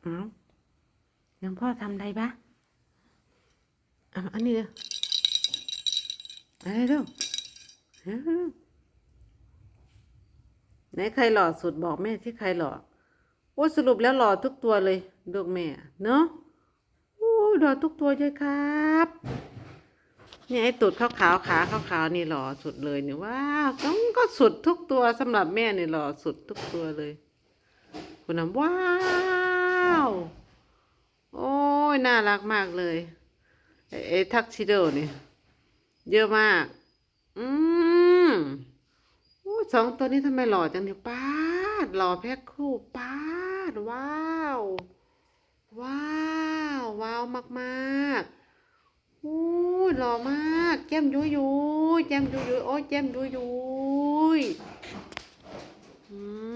เอายังพ่อทำอะไรบ้าอันนี้เลยอะไรเร็วไหนใครหล่อสุดบอกแม่ที่ใครหล่อโอ้สรุปแล้วหล่อทุกตัวเลยลูกแม่เนาะโอ้หล่อทุกตัวเลยครับเนี่ยไอ้ตูดขาวขาขาวนี่หล่อสุดเลยเนี่ยว้าวก็สุดทุกตัวสำหรับแม่เนี่ยหล่อสุดทุกตัวเลยคุณน้ำว้าวโอ้ยน่ารักมากเลยไอ้ทักซิโดเนี่ยเยอะมากอืมโอ้สองตัวนี้ทำไมหล่อจังเนี่ยป้าดหล่อแพ็คคู่ป้าดว้าวว้าวว้าวมากๆ โอ้ยหล่อมากแก้มยุยยุยแก้มยุยยุยโอ้ยแก้มยุยยุยอืม